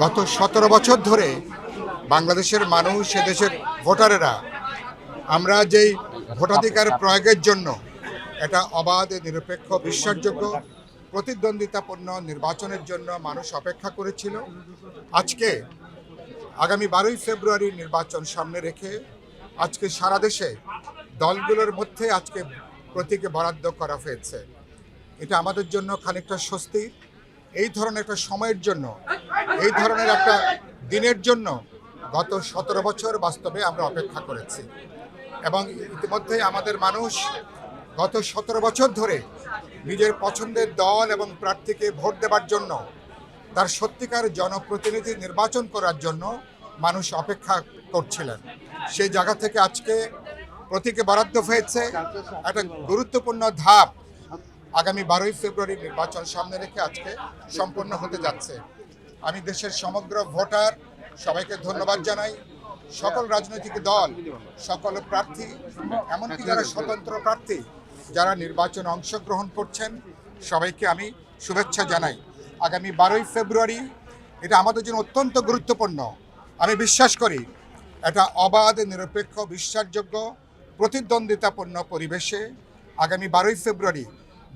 গত ১৭ বছর ধরে বাংলাদেশের মানুষ, এদেশের ভোটারেরা আমরা যেই ভোটাধিকার প্রয়োগের জন্য এটা অবাধ, নিরপেক্ষ, বিশ্বাসযোগ্য, প্রতিদ্বন্দ্বিতাপূর্ণ নির্বাচনের জন্য মানুষ অপেক্ষা করেছিল। আজকে আগামী ১২ই ফেব্রুয়ারি নির্বাচন সামনে রেখে আজকে সারা দেশে দলগুলোর মধ্যে আজকে প্রতীকে বরাদ্দ করা হয়েছে। এটা আমাদের জন্য খানিকটা স্বস্তি। এই ধরনের একটা সময়ের জন্য, এই ধরনের একটা দিনের জন্য গত ১৭ বছর বাস্তবে আমরা অপেক্ষা করেছি এবং ইতিমধ্যে আমাদের মানুষ গত ১৭ বছর ধরে নিজের পছন্দের দল এবং প্রার্থীকে ভোট দেওয়ার জন্য, তার সত্যিকার জনপ্রতিনিধি নির্বাচন করার জন্য মানুষ অপেক্ষা করছিলেন। সেই জায়গা থেকে আজকে প্রতীকে বরাদ্দ হয়েছে একটা গুরুত্বপূর্ণ ধাপ আগামী ১২ই ফেব্রুয়ারি নির্বাচন সামনে রেখে আজকে সম্পন্ন হতে যাচ্ছে। আমি দেশের সমগ্র ভোটার সবাইকে ধন্যবাদ জানাই। সকল রাজনৈতিক দল, সকল প্রার্থী, এমনকি যারা স্বতন্ত্র প্রার্থী যারা নির্বাচনে অংশগ্রহণ করছেন, সবাইকে আমি শুভেচ্ছা জানাই। আগামী ১২ই ফেব্রুয়ারি এটা আমাদের জন্য অত্যন্ত গুরুত্বপূর্ণ। আমি বিশ্বাস করি এটা অবাধ, নিরপেক্ষ, বিশ্বাসযোগ্য, প্রতিদ্বন্দ্বিতাপূর্ণ পরিবেশে আগামী ১২ই ফেব্রুয়ারি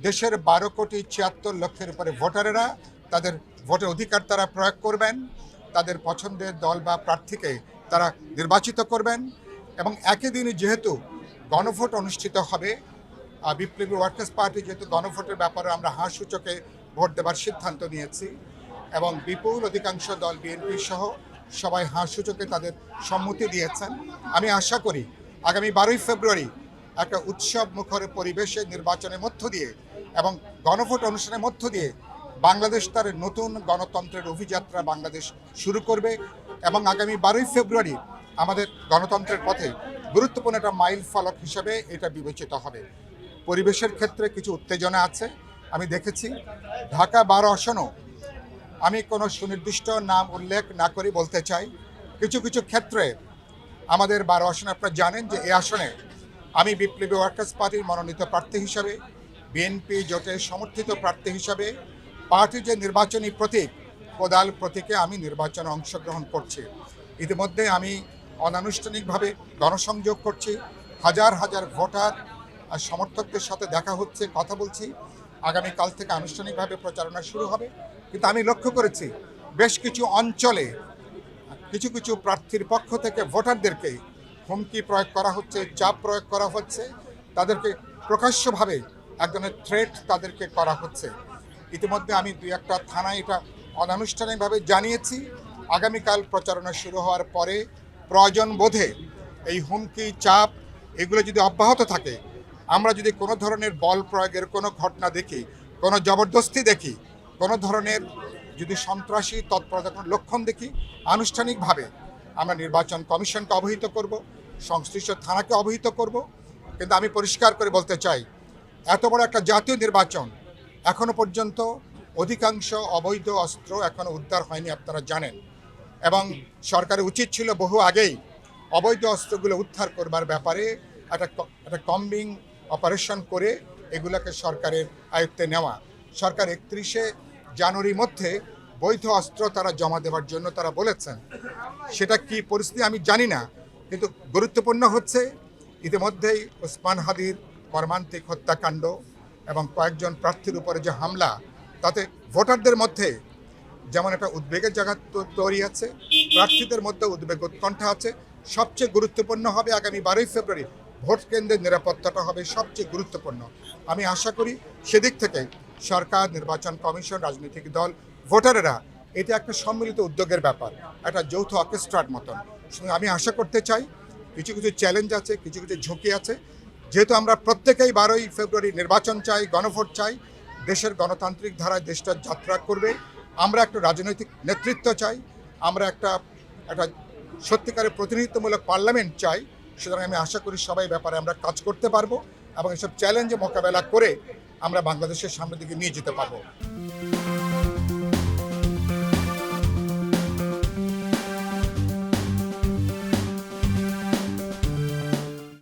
দেশের ১২,৭৬,০০,০০০ উপরে ভোটারেরা তাদের ভোটের অধিকার তারা প্রয়োগ করবেন, তাদের পছন্দের দল বা প্রার্থীকে তারা নির্বাচিত করবেন এবং একই দিনে যেহেতু গণভোট অনুষ্ঠিত হবে, বিপ্লবী ওয়ার্কার্স পার্টি যেহেতু গণভোটের ব্যাপারে আমরা হাঁ সূচকে ভোট দেওয়ার সিদ্ধান্ত নিয়েছি এবং বিপুল অধিকাংশ দল বিএনপি সহ সবাই হাঁ সূচকে তাদের সম্মতি দিয়েছেন। আমি আশা করি আগামী ১২ই ফেব্রুয়ারি একটা উৎসব মুখর পরিবেশে নির্বাচনের মধ্য দিয়ে এবং গণভোট অনুষ্ঠানের মধ্য দিয়ে বাংলাদেশ তার নতুন গণতন্ত্রের অভিযাত্রা বাংলাদেশ শুরু করবে এবং আগামী ১২ই ফেব্রুয়ারি আমাদের গণতন্ত্রের পথে গুরুত্বপূর্ণ একটা মাইল ফলক হিসেবে এটা বিবেচিত হবে। পরিবেশের ক্ষেত্রে কিছু উত্তেজনা আছে। আমি দেখেছি ঢাকা ১২ আসনও আমি কোনো সুনির্দিষ্ট নাম উল্লেখ না করে বলতে চাই, কিছু কিছু ক্ষেত্রে আমাদের ১২ আসনে আপনারা জানেন যে এই আসনে আমি বিপ্লবী ওয়ার্কার্স পার্টির মনোনীত প্রার্থী হিসাবে, বিএনপি জোটের সমর্থিত প্রার্থী হিসাবে পার্টির যে নির্বাচনী প্রতীক কোদাল প্রতীকে আমি নির্বাচনে অংশগ্রহণ করছি। ইতিমধ্যে আমি অনানুষ্ঠানিকভাবে গণসংযোগ করছি, হাজার হাজার ভোটার আর সমর্থকদের সাথে দেখা হচ্ছে, কথা বলছি। আগামীকাল থেকে আনুষ্ঠানিকভাবে প্রচারণা শুরু হবে। কিন্তু আমি লক্ষ্য করেছি বেশ কিছু অঞ্চলে কিছু কিছু প্রার্থীর পক্ষ থেকে ভোটারদেরকে হুমকি প্রয়োগ করা হচ্ছে, চাপ প্রয়োগ করা হচ্ছে, তাদেরকে প্রকাশ্যভাবে এক ধরনের থ্রেট তাদেরকে করা হচ্ছে। ইতিমধ্যে আমি ২-১টা থানায় এটা অনানুষ্ঠানিকভাবে জানিয়েছি। আগামীকাল প্রচারণা শুরু হওয়ার পরে প্রয়োজন বোধে এই হুমকি, চাপ এগুলো যদি অব্যাহত থাকে, আমরা যদি কোনো ধরনের বল প্রয়োগের কোনো ঘটনা দেখি, কোনো জবরদস্তি দেখি, কোনো ধরনের যদি সন্ত্রাসী তৎপরতার কোনো লক্ষণ দেখি, আনুষ্ঠানিকভাবে আমরা নির্বাচন কমিশনকে অবহিত করব, সংশ্লিষ্ট থানাকে অবহিত করব। কিন্তু আমি পরিষ্কার করে বলতে চাই, এত বড় একটা জাতীয় নির্বাচন এখনো পর্যন্ত অধিকাংশ অবৈধ অস্ত্র এখনো উদ্ধার হয়নি, আপনারা জানেন, এবং সরকারের উচিত ছিল বহু আগেই অবৈধ অস্ত্রগুলো উদ্ধার করবার ব্যাপারে একটা কম্বিং অপারেশন করে এগুলোকে সরকারের আয়ত্তে নেওয়া। সরকার 31শে জানুয়ারির মধ্যে বৈধ অস্ত্র তারা জমা দেওয়ার জন্য তারা বলেছেন। সেটা কি পরিস্থিতি আমি জানি না, কিন্তু গুরুত্বপূর্ণ হচ্ছে ইতিমধ্যেই ওসমান হাদির মর্মান্তিক হত্যাকাণ্ড এবং কয়েকজন প্রার্থীর উপরে যে হামলা, তাতে ভোটারদের মধ্যে যেমন একটা উদ্বেগের জায়গা তৈরি আছে, প্রার্থীদের মধ্যে উদ্বেগ উৎকণ্ঠা আছে। সবচেয়ে গুরুত্বপূর্ণ হবে আগামী ১২ই ফেব্রুয়ারি ভোট কেন্দ্রের নিরাপত্তাটা হবে সবচেয়ে গুরুত্বপূর্ণ। আমি আশা করি সেদিক থেকে সরকার, নির্বাচন কমিশন, রাজনৈতিক দল, ভোটারেরা এটা একটা সম্মিলিত উদ্যোগের ব্যাপার, একটা যৌথ অর্কেস্ট্রার মতন। আমি আশা করতে চাই কিছু কিছু চ্যালেঞ্জ আছে, কিছু কিছু ঝুঁকি আছে। যেহেতু আমরা প্রত্যেকেই ১২ই ফেব্রুয়ারি নির্বাচন চাই, গণভোট চাই, দেশের গণতান্ত্রিক ধারায় দেশটা যাত্রা করবে, আমরা একটা রাজনৈতিক নেতৃত্ব চাই, আমরা একটা সত্যিকারের প্রতিনিধিত্বমূলক পার্লামেন্ট চাই। সুতরাং আমি আশা করি সবাই ব্যাপারে আমরা কাজ করতে পারবো এবং এসব চ্যালেঞ্জে মোকাবেলা করে আমরা বাংলাদেশের সামনের দিকে নিয়ে যেতে পারবো।